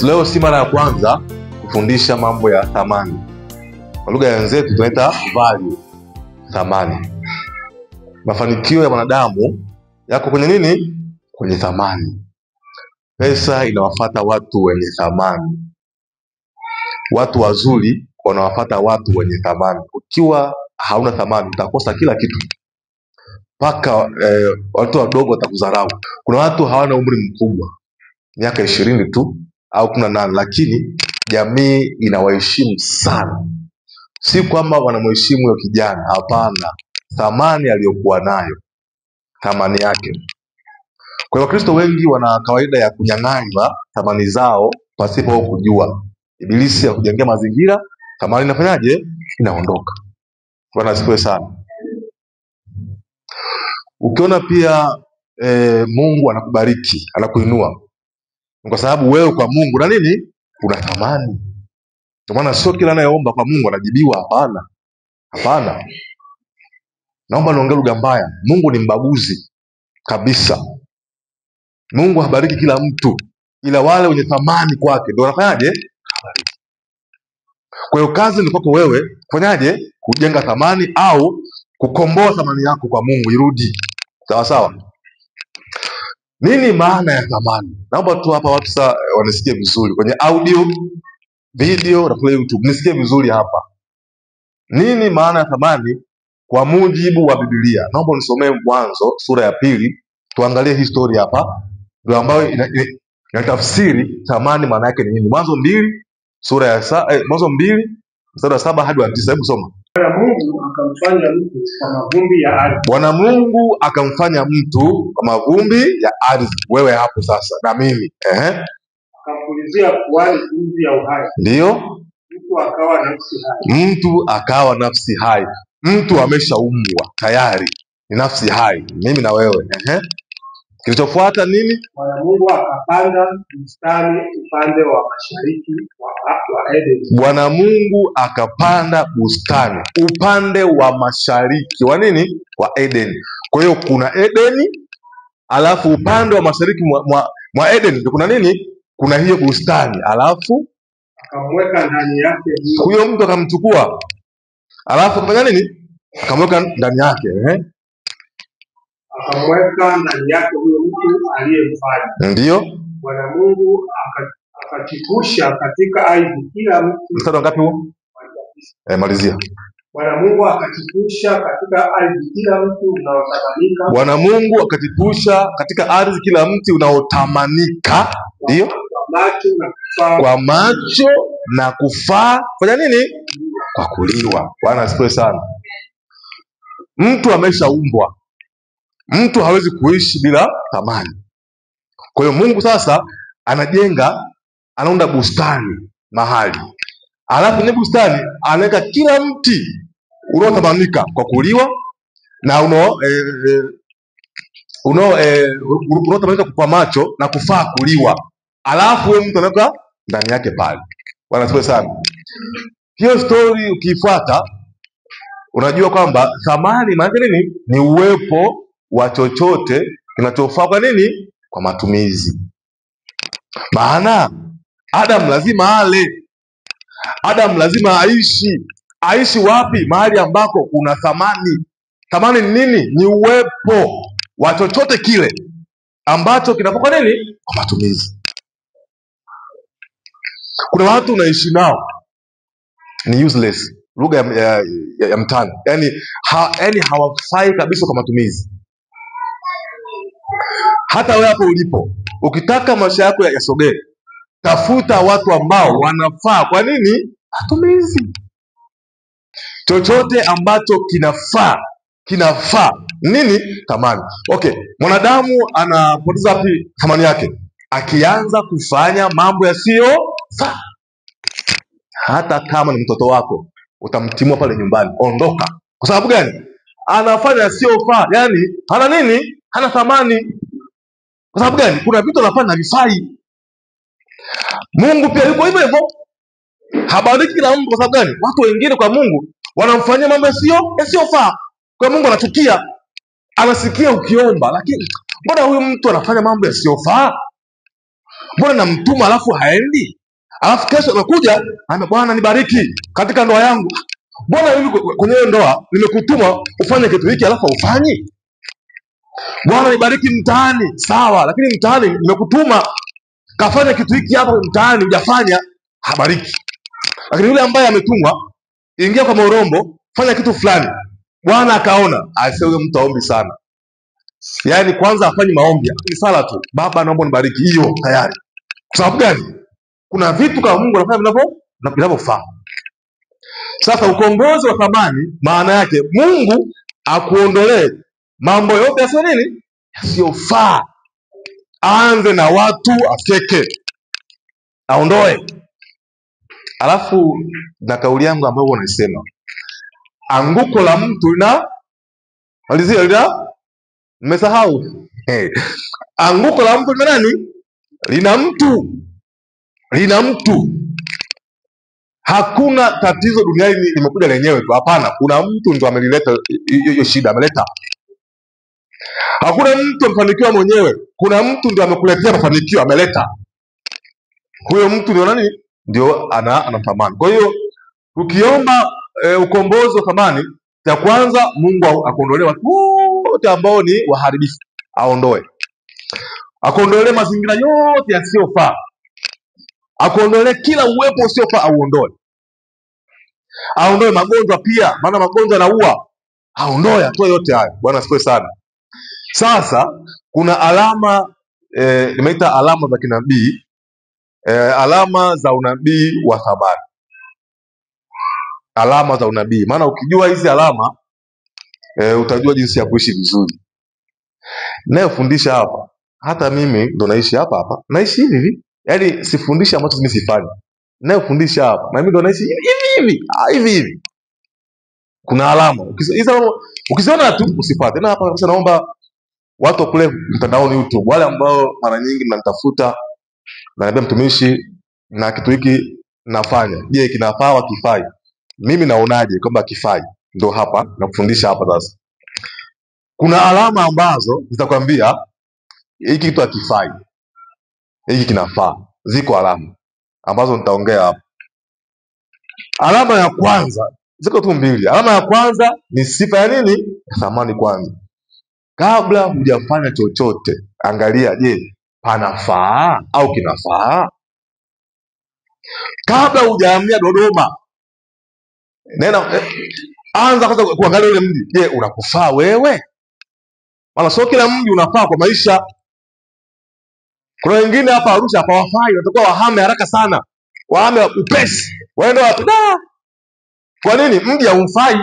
Leo si mara ya kwanza kufundisha mambo ya thamani. Kwa lugha ya wenzetu tunaita value, thamani. Mafanikio ya wanadamu yako kwenye nini? Kwenye thamani. Pesa inawafuata watu wenye thamani. Watu wazuri wanawafuata watu wenye thamani. Ukiwa hauna thamani utakosa kila kitu. Paka watu wadogo watakudharau. Kuna watu hawana umri mkubwa, miaka 20 tu au 18, lakini jamii inawaheshimu sana. Si kwamba wanamheshimu yule kijana, hapana. Thamani aliyokuwa nayo, thamani yake. Kwa hiyo Wakristo wengi wana kawaida ya kunyang'anywa thamani zao pasipo kujua. Ibilisi akujengea mazingira, thamani inafanyaje? Inaondoka. Bwana asifiwe sana. Ukiona pia Mungu anakubariki, anakuinua, kwa sababu wewe kwa Mungu na nini? Una thamani. Kwa maana sio kila anayeomba kwa Mungu anajibiwa, hapana. Hapana. Naomba niongee lugha mbaya. Mungu ni mbaguzi kabisa. Mungu habariki kila mtu, ila wale wenye thamani kwake ndio wanafanyaje? Kwa hiyo kazi ni kwako wewe kufanyaje? Kujenga thamani au kukomboa thamani yako kwa Mungu irudi. Sawa sawa. Nini maana ya thamani? Naomba tu hapa watu sasa wanisikie vizuri kwenye audio, video na kule YouTube. Nisikie vizuri hapa. Nini maana ya thamani kwa mujibu wa Biblia? Naomba unisomee Mwanzo sura ya 2, tuangalie historia hapa. Ndio ambayo inatafsiri thamani maana yake ni nini. Mwanzo 2 sura ya Mwanzo 2 mstari wa 7 hadi wa 9. Hebu soma. Bwana Mungu akamfanya mtu kwa mavumbi ya ardhi. Bwana Mungu akamfanya mtu kwa mavumbi ya ardhi. Wewe hapo sasa na mimi. Akampulizia puani pumzi ya uhai. Ndio. Mtu akawa nafsi hai. Mtu akawa nafsi hai. Mtu ameshaumbwa tayari ni nafsi hai, mimi na wewe. Kilichofuata nini? Bwana Mungu akapanda bustani upande wa mashariki wa Edeni. Bwana Mungu akapanda bustani upande wa mashariki wa nini? Wa Edeni. Kwa hiyo kuna Edeni, alafu upande wa mashariki mwa Edeni ndio kuna nini? Kuna hiyo bustani, alafu akamweka ndani yake huyo mtu, akamchukua, alafu akafanya nini? Akamweka ndani yake. Akamweka ndani yake huyo mtu aliyemfanya. Ndio. Bwana Mungu akachipusha katika ardhi kila mti. Mstari ngapi huo? Malizia. Bwana Mungu akachipusha katika ardhi kila mti unaotamanika. Bwana Mungu akachipusha katika ardhi kila mti unaotamanika. Ndio. Kwa macho na kufaa fanya nini? Kwa kuliwa. Bwana asifiwe sana. Mtu ameshaumbwa. Mtu hawezi kuishi bila thamani. Kwa hiyo Mungu sasa anaunda bustani mahali. Alafu kwenye bustani anaweka kila mti unaotamanika kwa kuliwa na unaotamanika kwa macho na kufaa kuliwa. Alafu wewe mtu anaweka ndani yake pale. Bwana asifiwe sana. Hiyo story ukiifuata unajua kwamba thamani maana nini? Ni uwepo wa chochote kinachofaa kwa nini? Kwa matumizi. Maana Adam lazima ale. Adam lazima aishi. Aishi wapi? Mahali ambako kuna thamani. Thamani ni nini? Ni uwepo wa chochote kile ambacho kinafaa kwa nini? Kwa matumizi. Kuna watu unaishi nao ni useless, lugha ya mtaani. Yaani hawafai kabisa kwa matumizi. Hata wewe hapo ulipo, ukitaka maisha yako yasogee, tafuta watu ambao wanafaa kwa nini? Matumizi. Chochote ambacho kinafaa nini? Thamani. Okay, mwanadamu anapoteza wapi thamani yake? Akianza kufanya mambo yasiyofaa. Hata kama ni mtoto wako, utamtimua pale nyumbani, ondoka. Kwa sababu gani? Anafanya yasiyofaa, yani hana nini? Hana thamani. Kwa sababu gani? Kuna vitu anafanya havifai. Mungu pia yuko hivyo hivyo. Habariki kila mtu. Kwa sababu gani? Watu wengine kwa Mungu wanamfanyia mambo yasiyofaa. Kwa Mungu anachukia. Anasikia ukiomba, lakini mbona huyu mtu anafanya mambo yasiyofaa? Mbona namtuma alafu haendi? Alafu kesho amekuja anambia Bwana nibariki katika ndoa yangu. Mbona hivi kwenye hiyo ndoa nimekutuma ufanye kitu hiki alafu ufanyi? Bwana nibariki mtaani, sawa, lakini mtaani nimekutuma kafanya kitu hiki hapa mtaani hujafanya, habariki. Lakini yule ambaye ametumwa, ingia kwa Morombo, fanya kitu fulani, Bwana akaona, aisee, huyo mtu aombi sana. Yaani kwanza afanye maombi, ni sala tu, Baba naomba nibariki, hiyo tayari. Kwa sababu gani? Kuna vitu kama Mungu anafanya vinavyofaa. Sasa ukombozi wa thamani maana yake Mungu akuondolee mambo yote yasiyo nini, yasiyofaa. Aanze na watu afyeke, aondoe. Alafu na kauli yangu ambayo unaisema, anguko la mtu nimesahau. Anguko la mtu lina nani? Lina mtu. Hakuna tatizo duniani limekuja lenyewe tu, hapana. Kuna mtu ndo amelileta hiyo shida, ameleta. Hakuna mtu amefanikiwa mwenyewe, kuna mtu ndo amekuletea mafanikio, ameleta. Huyo mtu ndio nani? Ndio ana thamani. Kwa hiyo ukiomba ukombozi wa thamani, cha kwanza Mungu akuondolee watu wote ambao ni waharibifu, aondoe. Akuondolee mazingira yote yasiyofaa, akuondolee kila uwepo usiofaa, auondoe. Aondoe magonjwa pia, maana magonjwa yanaua, aondoe, atoe yote hayo. Bwana asifiwe sana. Sasa kuna alama nimeita alama za kinabii, alama za unabii wa thamani. Alama za unabii, maana ukijua hizi alama utajua jinsi ya kuishi vizuri. Ninayofundisha hapa, hata mimi ndo naishi hapa, naishi hivi. Yaani sifundishi ambacho mimi sifanyi. Ninayofundisha hapa na mimi ndo naishi hivi. Kuna alama. Ukiziona tu usifuate. Na hapa kabisa naomba watu kule mtandaoni YouTube, wale ambao mara nyingi mnanitafuta, naambia mtumishi na kitu hiki nafanya, je, kinafaa au kifai? Mimi naonaje kwamba kifai? Ndio hapa nakufundisha hapa sasa. Kuna alama ambazo nitakwambia hiki kitu hakifai, hiki kinafaa. Ziko alama ambazo nitaongea hapa. Alama ya kwanza, ziko tu mbili. Alama ya kwanza ni sifa ya nini? Thamani kwanza. Kabla hujafanya chochote, angalia, je, panafaa au kinafaa? Kabla hujahamia Dodoma, anza kwanza kuangalia ule mji, je, unakufaa wewe? Maana sio kila mji unafaa kwa maisha. Kuna wengine hapa Arusha hapawafai, watakuwa wahame haraka sana, wahame upesi, waende wapi? Kwa nini? Mji haumfai.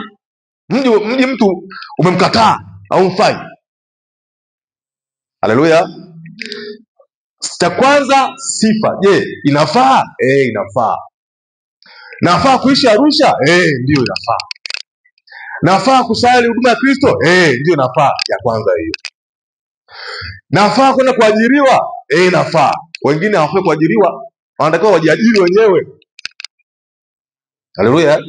Mji mtu umemkataa, haumfai. Haleluya. Cha kwanza sifa, je, inafaa? Inafaa. Nafaa kuishi Arusha? Ndio inafaa. Nafaa kusali huduma ya Kristo? Ndio inafaa. Ya kwanza hiyo. Nafaa kwenda kuajiriwa? Nafaa. Wengine hawafai kuajiriwa, wanatakiwa wajiajiri wenyewe. Haleluya.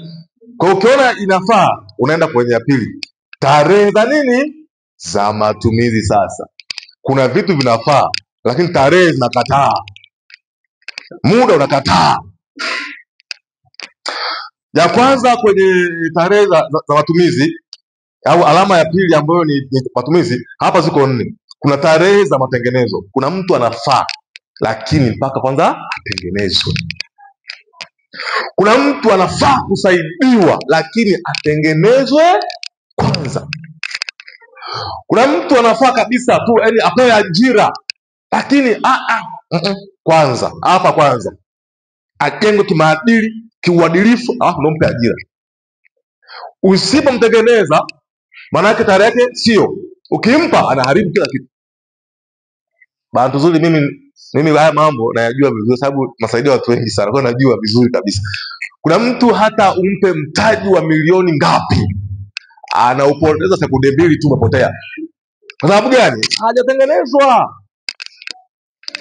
Kwa ukiona inafaa, unaenda kwenye ya pili. Tarehe za nini? Za matumizi. Sasa kuna vitu vinafaa, lakini tarehe zinakataa, muda unakataa. Ya kwanza kwenye tarehe za matumizi, au alama ya pili ambayo ni matumizi, hapa ziko 4. Kuna tarehe za matengenezo. Kuna mtu anafaa lakini mpaka kwanza atengenezwe. Kuna mtu anafaa kusaidiwa lakini atengenezwe kwanza. Kuna mtu anafaa kabisa tu, yaani apewe ajira, lakini kwanza ajengwe kimaadili, kiuadilifu, ndo mpe ajira. Usipomtengeneza, maana yake tarehe yake sio, ukimpa anaharibu kila kitu. Bahati nzuri mimi haya mambo nayajua vizuri, sababu nasaidia watu wengi sana, kwa najua vizuri kabisa. Kuna mtu hata umpe mtaji wa milioni ngapi, anaupoteza sekunde 2 tu, umepotea. Kwa sababu gani? Hajatengenezwa.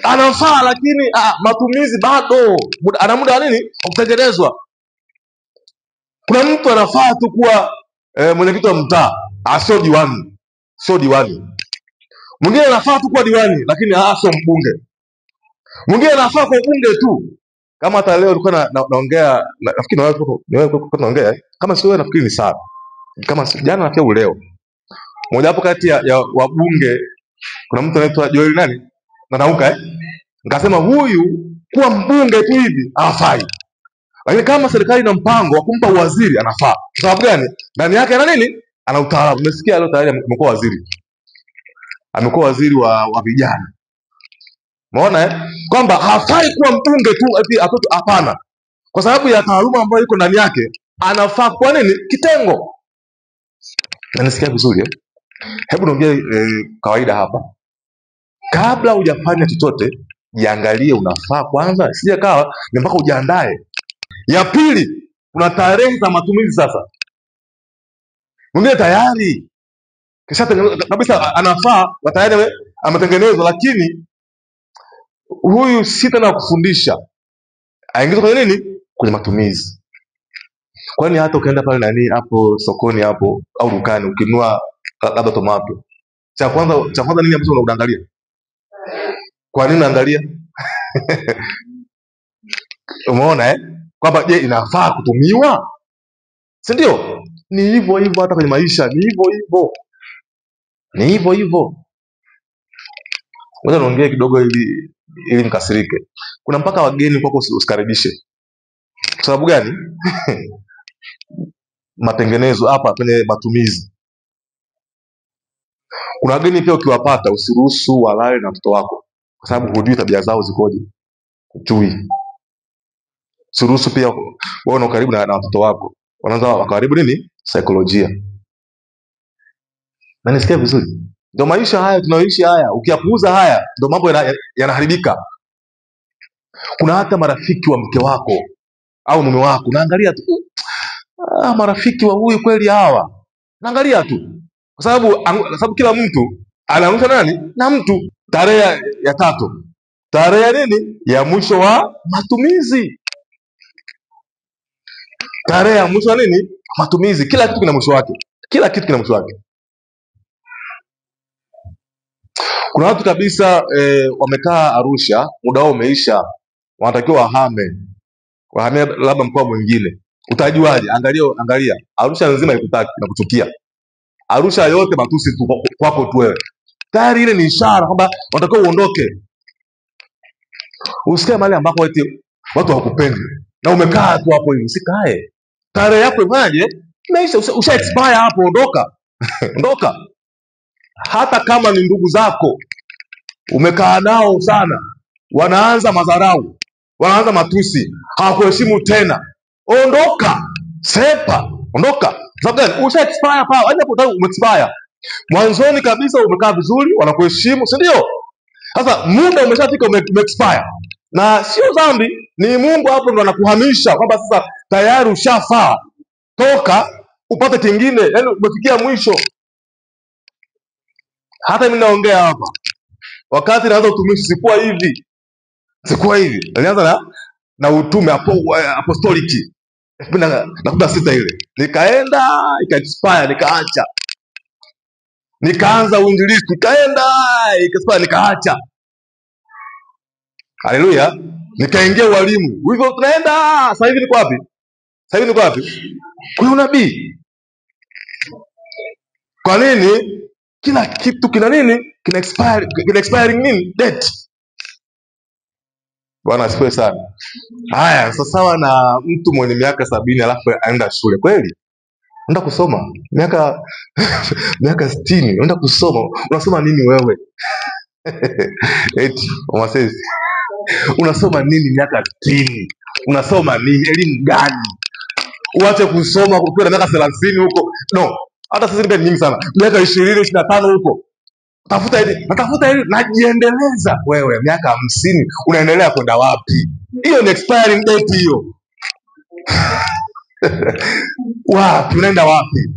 Anafaa lakini matumizi bado, ana muda wa nini kutengenezwa. Kuna mtu anafaa tu kuwa mwenyekiti wa mtaa, sio diwani. Mwingine anafaa tu kuwa diwani, lakini sio mbunge. Mwingine anafaa kwa bunge tu. Kama hata leo nilikuwa naongea nafikiri naongea kama sio wewe, nafikiri ni sawa. Kama jana nafikiri leo. Mmoja hapo kati ya wabunge kuna mtu anaitwa Joel nani? Nanauka Nikasema huyu kuwa mbunge tu hivi hafai. Lakini kama serikali ina mpango wa kumpa uwaziri anafaa. Kwa sababu gani? Ndani yake ana nini? Ana utaalamu. Umesikia leo tayari amekuwa waziri. Amekuwa waziri wa vijana. Umeona kwamba hafai kuwa mbunge tu eti atoto, hapana. Kwa sababu ya taaluma ambayo iko ndani yake, anafaa kwa nini? Kitengo. Na nisikia vizuri Hebu niongee kawaida hapa. Kabla hujafanya chochote, jiangalie unafaa kwanza, sije kawa ni mpaka ujiandae. Ya pili, kuna tarehe za matumizi sasa. Mwingine tayari kisha kabisa anafaa, tayari ametengenezwa, lakini huyu si tena kufundisha. Aingizwe kwenye nini? Kwenye matumizi. Kwani hata ukienda pale nani hapo sokoni hapo au dukani ukinunua labda tomato, cha kwanza nini ambacho unaangalia? Kwa nini unaangalia? Umeona kwamba je, inafaa kutumiwa? Si ndio? Ni hivyo hivyo hata kwenye maisha, ni hivyo hivyo. Ni hivyo hivyo. Ngoja niongee kidogo ili nikasirike. Kuna mpaka wageni kwako usikaribishe. Kwa sababu gani? Matengenezo hapa kwenye matumizi. Kuna wageni pia ukiwapata usiruhusu walale na mtoto wako, kwa sababu hujui tabia zao zikoje. Hujui. Usiruhusu pia wewe karibu na watoto wako. Wanaanza wakaribu nini? Saikolojia. Na nisikia vizuri. Ndio maisha haya tunayoishi haya. Ukiyapuuza haya ndio mambo yanaharibika. Kuna hata marafiki wa mke wako au mume wako, naangalia tu marafiki wa huyu kweli hawa. Naangalia tu. Kwa sababu kila mtu anaamsha nani? Na mtu. Tarehe ya 3. Tarehe ya nini? Ya mwisho wa matumizi. Tarehe ya mwisho wa nini? Matumizi. Kila kitu kina mwisho wake. Kila kitu kina mwisho wake. Kuna watu kabisa wamekaa Arusha, muda wao umeisha, wanatakiwa wahame labda mkoa mwingine. Utajuaje? Angalia. Arusha nzima ikutaki na kuchukia. Arusha yote matusi tu kwako tu wewe. Tayari ile ni ishara kwamba wanatakiwa uondoke. Usikie mahali ambako watu hawakupendi na umekaa tu hapo hivi, usikae. Tarehe yako imaje? Maisha usha expire hapo, ondoka. Ondoka. Hata kama ni ndugu zako umekaa nao sana, wanaanza madharau, wanaanza matusi, hawakuheshimu tena, ondoka. Sepa, ondoka. Sababu usha expire hapa, hapo ume-expire. Mwanzoni kabisa umekaa vizuri, wanakuheshimu, si ndio? Sasa muda umeshafika, ume-expire. Na sio dhambi, ni Mungu hapo ndo anakuhamisha kwamba sasa tayari ushafaa. Toka upate kingine, yaani umefikia mwisho. Hata mimi naongea hapa. Wakati naanza utumishi sikuwa hivi. Nilianza na utume apostoliki. Na 6 ile. Nikaenda, ika-expire, nikaacha. Nikaanza uinjilisti, ikaenda, ika-expire, nikaacha. Haleluya. Nikaingia walimu. Hivyo tunaenda, sasa hivi niko wapi? Kuna unabii. Kwa nini? Kila kitu kina nini? Kina expiring nini? Date. Bwana asifiwe sana. Haya, sasa sawa na mtu mwenye miaka 70 alafu aenda shule. Kweli? Unaenda kusoma miaka 60, unaenda kusoma. Unasoma nini wewe? Eti, wamasezi. Unasoma nini miaka 60? Unasoma nini? Elimu gani? Uache kusoma ukiwa na miaka 30 huko. No. Hata sisi ni nyingi sana. Miaka 20, 25 huko. Natafuta ili najiendeleza. Wewe miaka 50 unaendelea kwenda wapi? Hiyo ni expiring date hiyo. Wapi unaenda wapi?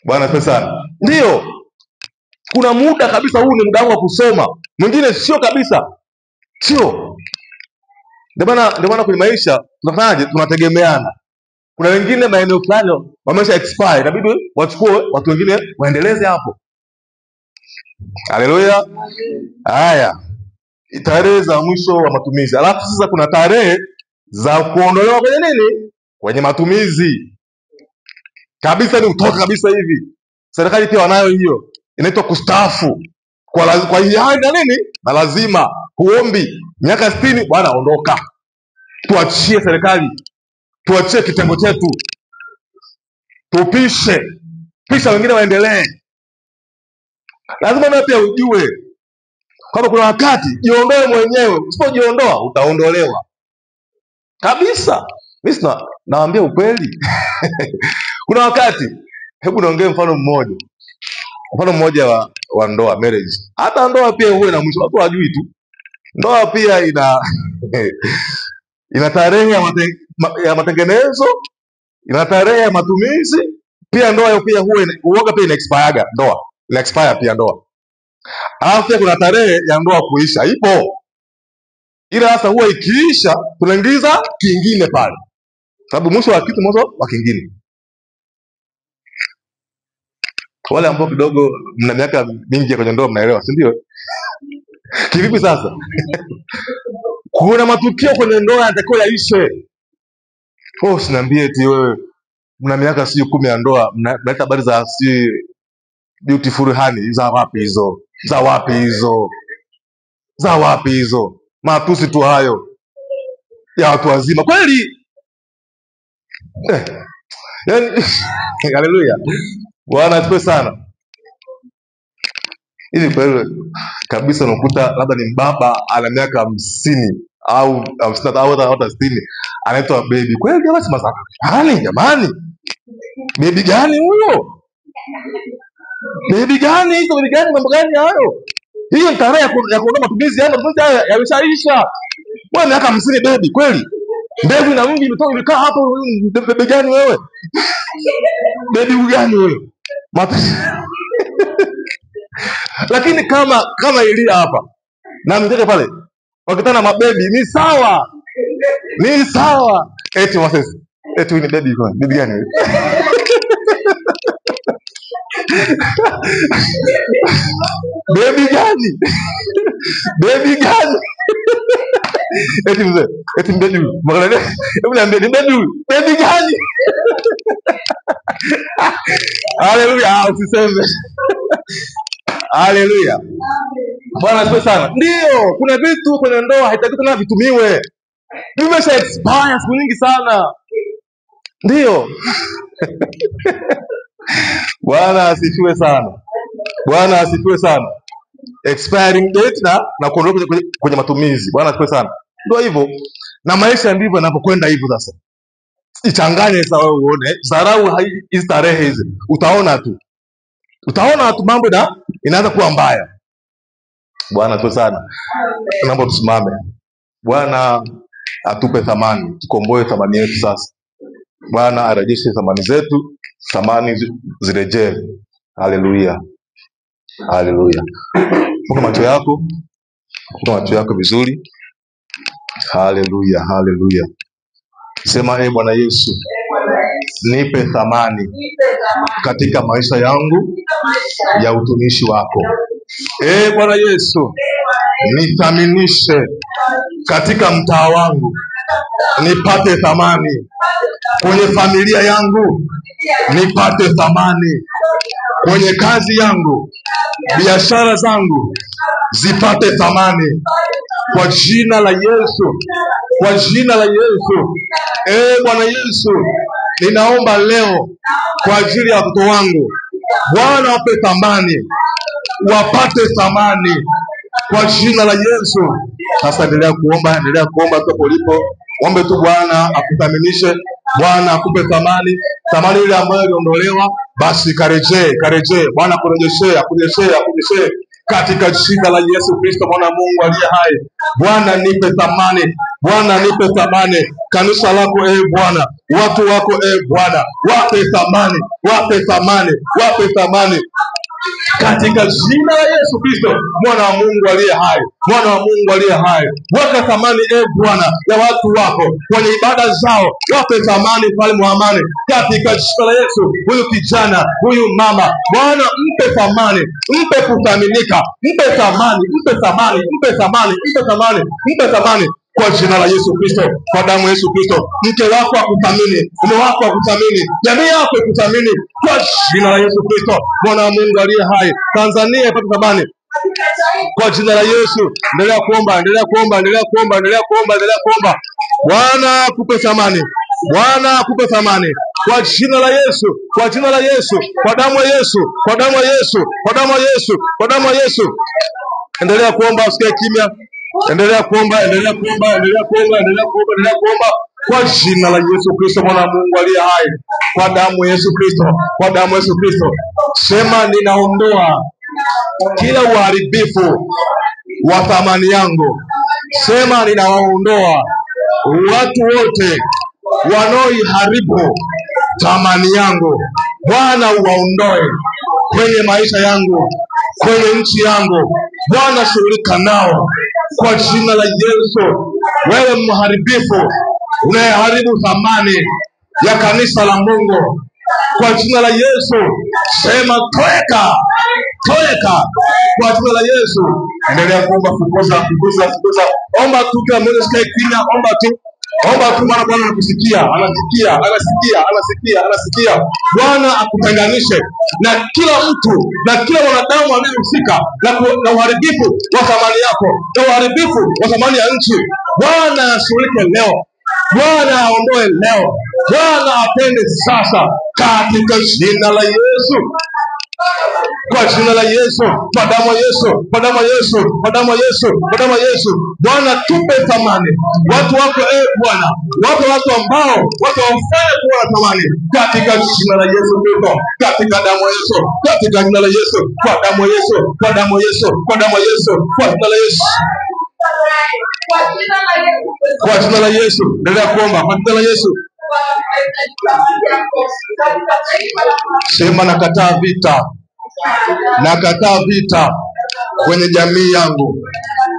Bwana pesa. Ndio. Kuna muda kabisa, huu ni muda wa kusoma. Mwingine sio kabisa. Sio. Ndio maana kwenye maisha tunafanyaje? Tunategemeana. Kuna wengine maeneo fulani wamesha expire, inabidi wachukue watu wengine waendeleze hapo. Haleluya. Haya. tarehe za mwisho wa matumizi. Alafu sasa kuna tarehe za kuondolewa kwenye nini? Kwenye matumizi kabisa, ni utoka kabisa hivi. Serikali pia wanayo hiyo, inaitwa kustaafu kwa hiari na nini na lazima. Huombi miaka 60, bwana ondoka, tuachie serikali, tuachie kitengo chetu, tupishe pisha wengine waendelee. Lazima nawe pia ujue kwamba kuna wakati jiondoe mwenyewe. Usipojiondoa utaondolewa kabisa. Mimi nawaambia ukweli. Kuna wakati, hebu niongee mfano mmoja wa ndoa, marriage. Hata ndoa pia huwe na mwisho, watu wajui tu. Ndoa pia ina tarehe ya matengenezo, ina tarehe ya matumizi. Pia ndoa pia huoga pia ina expire pia ndoa. Alafu pia kuna tarehe ya ndoa kuisha, ipo. Ila sasa huwa ikiisha tunaingiza kingine pale, sababu mwisho wa kitu mwanzo wa kingine. Wale ambao kidogo mna miaka mingi kwenye ndoa mnaelewa, si ndio? Kivipi sasa? Kuna matukio kwenye ndoa yanatakiwa yaishe. Usiniambie eti wewe mna miaka 10 ya ndoa mnaleta habari za beautiful honey. Za wapi hizo? Matusi tu hayo ya watu wazima kweli. Yaani haleluya. Bwana asifiwe sana. Hivi kweli kabisa unakuta labda ni mbaba ana miaka 50 au 50 au hata 60 anaitwa baby. Kweli basi masaka. Jamani. Baby gani huyo? Baby gani hizo? Baby gani? Mambo gani hayo? Hiyo ni tarehe ya kuondoa matumizi haya yameshaisha. Wewe miaka 50 baby kweli? Mbegu na mvi imekaa hapo, baby gani wewe? Baby gani wewe? Lakini kama Elia hapa na mteke pale wakitana mabebi ni sawa. Eti Moses, eti ni baby gani wewe? Baby gani? Eti mzee, eti baby. Mwangalia, hebu niambie ni baby gani? Haleluya, usiseme. Haleluya. Bwana asifiwe sana. Ndio, kuna vitu kwenye ndoa haitaki tena vitumiwe. Vimesha expire siku nyingi sana. Ndio. Bwana asifiwe sana. Expiring date na kuondoka kwenye matumizi. Bwana asifiwe sana. Ndio hivyo. Na maisha ndivyo yanapokwenda hivyo sasa. Ichanganye sasa wewe uone. Dharau hizi tarehe hizi. Utaona tu mambo inaanza kuwa mbaya. Bwana asifiwe sana. Naomba tusimame. Bwana atupe thamani, tukomboe thamani yetu sasa. Bwana arejeshe thamani zetu, thamani zirejee. Haleluya. Funga macho yako vizuri. Haleluya. Sema Bwana Yesu, nipe thamani katika maisha yangu ya utumishi wako. Bwana Yesu, nithaminishe katika mtaa wangu, nipate thamani kwenye familia yangu, nipate thamani kwenye kazi yangu, biashara zangu zipate thamani kwa jina la Yesu. Bwana Yesu, ninaomba leo kwa ajili ya watoto wangu. Bwana wape thamani, wapate thamani kwa jina la Yesu. Sasa endelea kuomba hapo ulipo. Ombe tu Bwana akuthaminishe, Bwana akupe thamani ile ambayo iliondolewa, basi karejee. Bwana akurejeshe katika jina la Yesu Kristo mwana Mungu aliye hai. Bwana nipe thamani. Kanisa lako Bwana, watu wako Bwana, wape thamani. katika jina la Yesu Kristo, mwana wa Mungu aliye hai, mwana wa Mungu aliye hai. Weka thamani Bwana ya watu wako kwenye ibada zao, wape thamani mfalme wa amani, katika jina la Yesu. Huyu kijana, huyu mama, Bwana mpe thamani, mpe kuthaminika, mpe thamani, mpe thamani, mpe thamani, mpe thamani, mpe thamani kwa jina la Yesu Kristo, kwa damu ya Yesu Kristo. Mke wako akuthamini, mume wako akuthamini, jamii yako ikuthamini kwa jina la Yesu Kristo, mwana wa Mungu aliye hai. Tanzania ipate thamani kwa jina la Yesu. Endelea kuomba, endelea kuomba, endelea kuomba, endelea kuomba, endelea kuomba. Bwana akupe thamani, Bwana akupe thamani kwa jina la Yesu, kwa jina la Yesu, kwa damu ya Yesu, kwa damu ya Yesu, kwa damu ya Yesu, kwa damu ya Yesu. Endelea kuomba, usikae kimya. Endelea kuomba, endelea kuomba, endelea kuomba, endelea kuomba, endelea kuomba kwa jina la Yesu Kristo, mwana wa Mungu aliye hai, kwa damu ya Yesu Kristo, kwa damu ya Yesu Kristo. Sema, ninaondoa kila uharibifu wa thamani yangu. Sema, ninawaondoa watu wote wanaoiharibu thamani yangu. Bwana, uwaondoe kwenye maisha yangu, kwenye nchi yangu. Bwana, shughulika nao kwa jina la Yesu. Wewe mharibifu unayeharibu thamani ya kanisa la Mungu, kwa jina la Yesu sema, toeka, toeka kwa jina la Yesu. Endelea kuomba, fukuza, fukuza, fukuza. Omba tu, kila mmoja sikae kimya, omba tu. Omba tu, maana Bwana anakusikia, anasikia, anasikia, anasikia, anasikia. Bwana akutenganishe na kila mtu na kila mwanadamu anayehusika na uharibifu wa thamani yako, na uharibifu wa thamani ya nchi. Bwana ashughulike leo, Bwana aondoe leo, Bwana apende sasa, katika jina la Yesu, kwa jina la Yesu, kwa damu ya Yesu, kwa damu ya Yesu, kwa damu ya Yesu, kwa damu ya Yesu. Bwana, tupe thamani watu wako, Bwana, watu ambao watawafanya kuwa na thamani, katika jina la Yesu Kristo, katika damu ya Yesu, katika jina la Yesu, kwa damu ya Yesu, kwa damu ya Yesu, kwa damu ya Yesu, kwa jina la Yesu, kwa jina la Yesu. Endelea kuomba kwa jina la Yesu. Sema, nakataa vita, nakataa vita kwenye jamii yangu,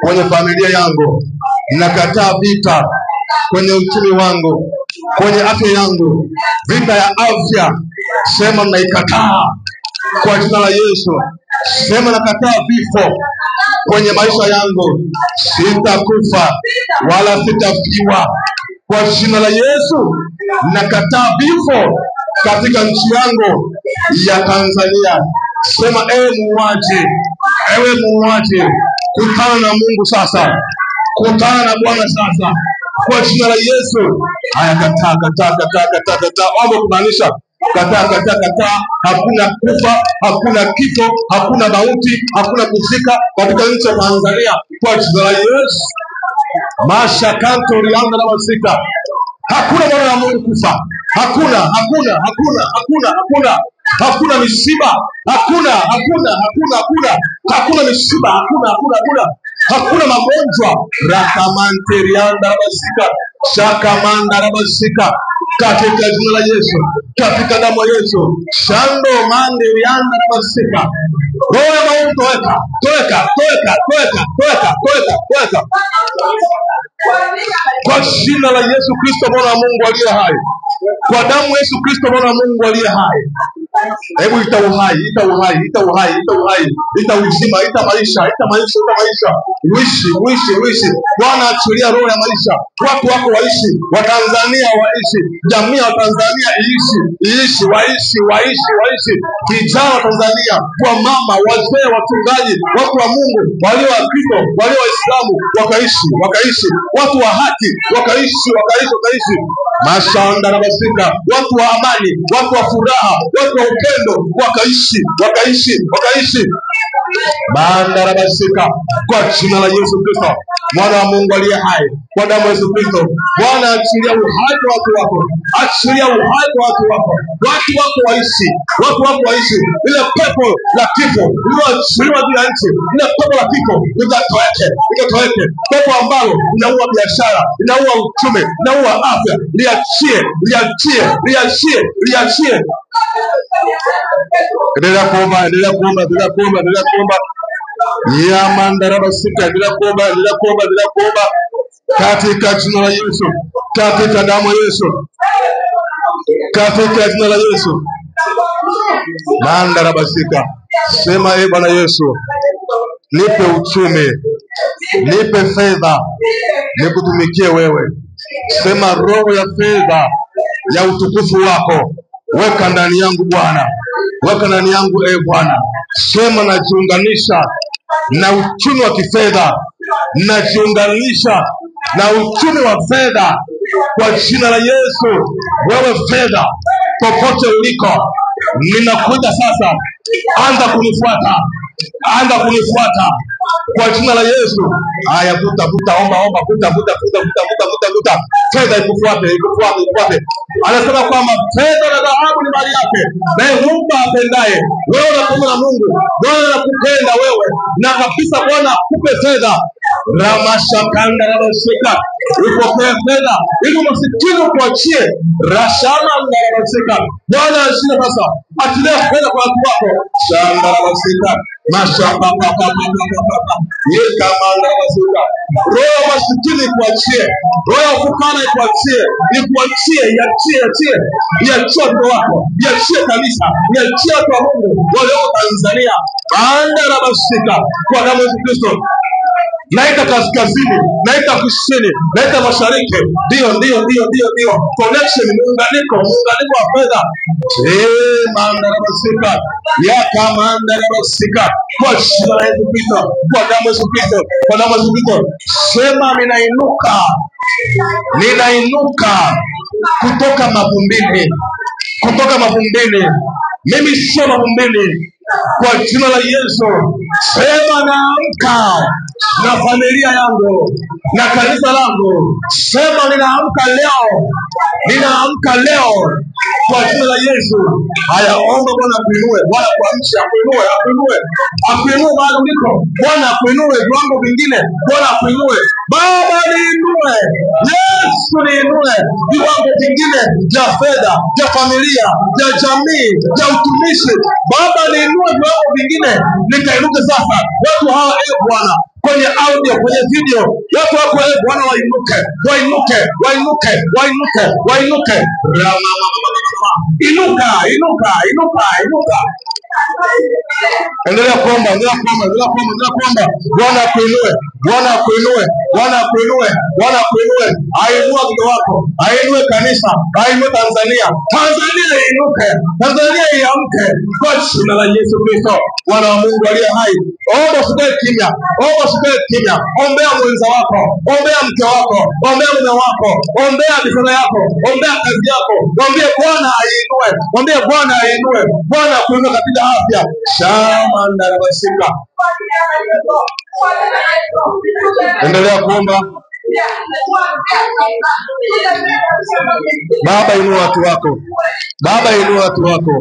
kwenye familia yangu. Nakataa vita kwenye uchumi wangu, kwenye afya yangu, vita ya afya. Sema, naikataa kwa jina la Yesu. Sema, nakataa vifo kwenye maisha yangu. Sitakufa wala sitafiwa kwa jina la Yesu. Nakataa vifo katika nchi yangu ya Tanzania. Sema, ewe muuaji, ewe muuaji, kutana na Mungu sasa, kutana na Bwana sasa, kwa jina la Yesu. Haya, kataa, kataa, kataa, kataa, kataa. Omba kumaanisha kataa, kataa, kataa. Hakuna kufa, hakuna kifo, hakuna mauti, hakuna kuzika katika nchi ya Tanzania, kwa jina la Yesu. Masha kanto rianda na masika. Hakuna mwana wa Mungu kufa. Hakuna, hakuna, hakuna, hakuna, hakuna. Hakuna misiba, hakuna, hakuna, hakuna, hakuna. Hakuna misiba, hakuna, hakuna, hakuna. Hakuna magonjwa. Rakamante rianda na masika. Shakamanda na masika. Katika jina la Yesu, katika damu ya Yesu. Shando mande rianda na masika. Roho ya mauti, toeka, toeka, toeka, toeka, toeka, toeka, toeka. Kwa jina la Yesu Kristo, mwana wa Mungu aliye hai, kwa damu ya Yesu Kristo, mwana wa Mungu aliye hai. Hebu ita uhai, ita uhai, ita uhai, ita uhai, ita uzima, ita maisha, ita maisha, ita maisha. Uishi, uishi, uishi. Bwana, achilia roho ya maisha. Watu wako waishi, Watanzania waishi, jamii ya Tanzania iishi, iishi, waishi, waishi, waishi. Vijana wa Tanzania, kwa mama, wazee, wachungaji, watu wa Mungu, walio wa Kristo, walio Waislamu, wakaishi, wakaishi. Watu wa haki, wakaishi, wakaishi, wakaishi. Mashanda na masika, watu wa amani, watu wa furaha, watu wa upendo, wakaishi, wakaishi, wakaishi. Banda na masika, kwa jina la Yesu Kristo, mwana wa Mungu aliye hai, kwa damu ya Yesu Kristo. Bwana, achilia uhai kwa watu wako, achilia uhai kwa watu wako. Watu wako waishi, watu wako waishi. Ile pepo la kifo iliyoachiliwa juu ya nchi, ile pepo la kifo likatoweke, likatoweke. Pepo ambalo linaua biashara, linaua uchumi, linaua afya, liachie, liachie, liachie, liachie. Endelea kuomba, endelea kuomba, endelea kuomba, endelea kuomba. Yamandarabasika, endelea kuomba, endelea kuomba, endelea kuomba. Katika jina la Yesu, katika damu ya Yesu, katika jina la Yesu. Mandarabasika. Sema Bwana Yesu, nipe uchumi, nipe fedha, nikutumikie wewe. Sema roho ya fedha ya utukufu wako weka ndani yangu Bwana, weka ndani yangu Bwana. Sema najiunganisha na uchumi wa kifedha, najiunganisha na uchumi wa fedha kwa jina la Yesu. Wewe fedha, popote uliko, ninakuja sasa, anza kunifuata, anza kunifuata kwa jina la Yesu. Haya, vuta, omba, vuta. Fedha ikufuate, ikufuate. Anasema kwamba fedha na dhahabu ni mali yake, naye humpa apendaye. Wewe unapenda na Mungu, Bwana anakupenda wewe, na kabisa Bwana akupe fedha. Ramashakanda rabasika, upokee fedha ili masikini kuachie. Rashama rabasika, Bwana ashinde sasa, achilia fedha kwa watu wako. Shamba rabasika, mashamba yekamanda rabasika. Roho masikini kuachie, roho fukara kuachie, ikuachie, iachie watoto wako, iachie kanisa, iachie watu wa Mungu walio Tanzania. Anda rabasika kwa damu ya Kristo. Naita kaskazini, naita kusini, naita mashariki. Ndio. Connection, muunganiko wa fedha. Mandarabasika, yakamandarabasika. Kwa jina la Yesu Kristo, kwa damu ya Yesu Kristo, kwa damu ya Yesu Kristo. Sema ninainuka kutoka mavumbini. Mimi sio mavumbini. Kwa jina la Yesu, sema naamka na familia yangu na kanisa langu. Sema ninaamka leo kwa jina la Yesu. Haya, omba Bwana akuinue, Bwana kuamsha, akuinue mahali uliko. Bwana akuinue viwango vingine, Bwana akuinue. Baba niinue, Yesu niinue viwango vingine vya fedha, vya familia, vya jamii, vya utumishi. Baba niinue viwango vingine, nikainuke sasa. Watu hawa Bwana kwenye audio, kwenye video, watu wako Bwana wainuke. Inuka. Endelea kuomba. Bwana akuinue. Ainua watoto wako, ainue kanisa, ainue Tanzania iinuke, Tanzania iamke kwa jina la Yesu Kristo, Bwana wa Mungu aliye hai. Omba usikae kimya. Ombea mwenza wako, ombea mke wako, ombea mume wako, ombea biashara yako, ombea kazi yako. Mwambie Bwana ainue, Bwana akuinue katika afya. Shama ndarabasika. Endelea kuomba. Baba inua watu wako.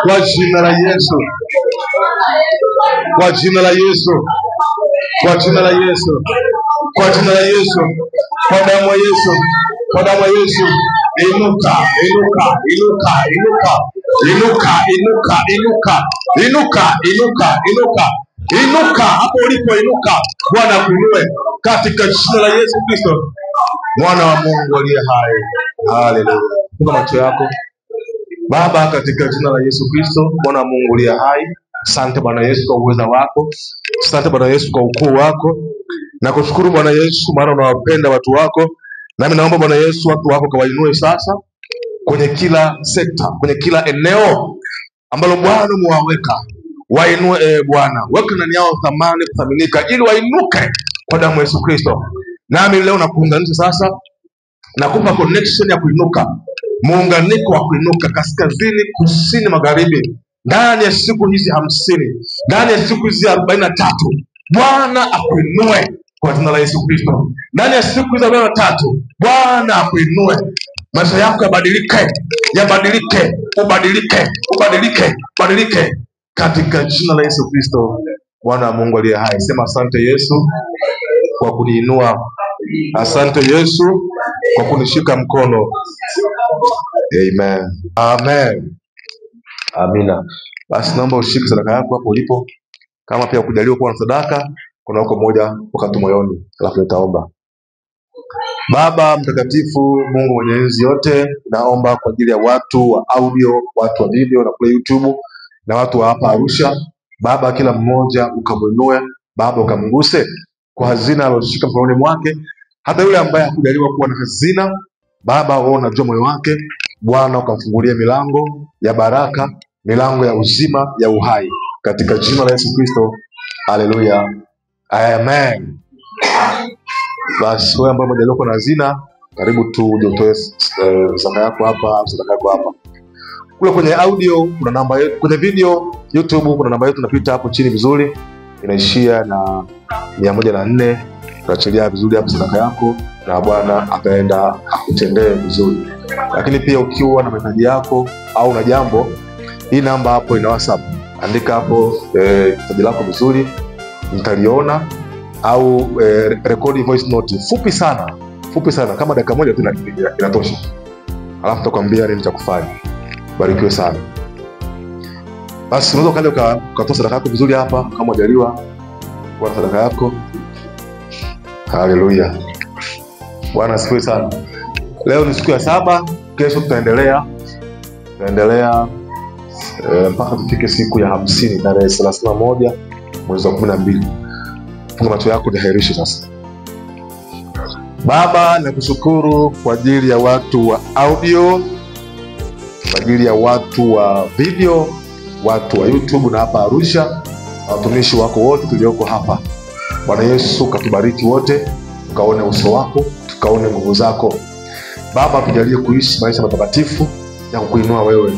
Kwa jina la Yesu. Kwa jina la Yesu. Kwa damu ya Yesu. Inuka. Hapo ulipo inuka. Bwana akuinue katika jina la Yesu Kristo, Mwana wa Mungu aliye hai. Haleluya. Funga macho yako. Baba, katika jina la Yesu Kristo, Mwana wa Mungu aliye hai. Asante Bwana Yesu kwa uweza wako. Asante Bwana Yesu kwa ukuu wako. Nakushukuru Bwana Yesu maana unawapenda watu wako. Nami naomba Bwana Yesu watu wako kawainue sasa kwenye kila sekta, kwenye kila eneo ambalo Bwana umewaweka. Wainue Bwana, weka ndani yao thamani kuthaminika ili wainuke kwa damu ya Yesu Kristo. Nami leo nakuunganisha sasa, nakupa connection ya kuinuka, muunganiko wa kuinuka kaskazini, kusini, magharibi, ndani ya siku hizi 50, ndani ya siku hizi 43. Bwana akuinue kwa jina la Yesu Kristo. Ndani ya siku hizi 43, Bwana akuinue. Maisha yako ubadilike katika jina la Yesu Kristo, Bwana wa Mungu aliye hai. Sema asante Yesu kwa kuniinua Asante Yesu kwa kunishika mkono. Amen. Amen. Amina. Basi naomba ushike sadaka yako hapo ulipo. Kama pia ukujaliwa kuwa na sadaka, kuna huko moja wakati moyoni, alafu nitaomba. Baba mtakatifu, Mungu mwenye enzi yote, naomba kwa ajili ya watu wa audio, watu wa video na kule YouTube na watu wa hapa Arusha. Baba, kila mmoja ukamwinue, Baba ukamguse kwa hazina aliyoshika mkononi mwake. Hata yule ambaye hakujaliwa kuwa na hazina, Baba wewe unajua moyo wake. Bwana ukamfungulie milango ya baraka, milango ya uzima, ya uhai, katika jina la Yesu Kristo. Haleluya. Amen. Basi wewe ambaye umejaliwa kuwa na hazina, karibu tu uje utoe sadaka yako hapa, sadaka yako hapa. Kule kwenye audio kuna namba yetu, kwenye video YouTube kuna namba yetu inapita hapo chini vizuri, inaishia na 104. Utaachilia vizuri hapo sadaka yako na Bwana ataenda akutendee vizuri. Lakini pia ukiwa na mahitaji yako au na jambo, hii namba hapo ina WhatsApp. Andika hapo hitaji lako vizuri, nitaliona, au rekodi voice note fupi sana kama dakika moja tu inatosha. Alafu tutakwambia nini cha kufanya. Barikiwe sana. Basi unaweza kaja ukatoa sadaka yako vizuri hapa kama hujaliwa kwa sadaka yako. Haleluya. Bwana asifiwe sana. Leo ni siku ya 7, kesho tutaendelea mpaka tufike siku ya 50 tarehe 31 mwezi wa 12. Funga macho yako nihairishe sasa. Baba, nakushukuru kwa ajili ya watu wa audio, kwa ajili ya watu wa video, watu wa YouTube na hapa Arusha, na watumishi wako wote tulioko hapa. Bwana Yesu, katubariki wote, tukaone uso wako, tukaone nguvu zako. Baba, tujalie kuishi maisha matakatifu ya kukuinua wewe.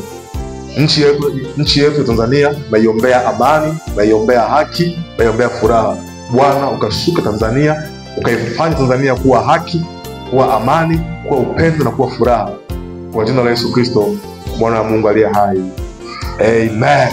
Nchi yetu Tanzania, naiombea amani, naiombea haki, naiombea furaha. Bwana, ukashuka Tanzania, ukaifanya Tanzania kuwa haki, kuwa amani, kuwa upendo na kuwa furaha. Kwa jina la Yesu Kristo, Mwana wa Mungu aliye hai. Amen.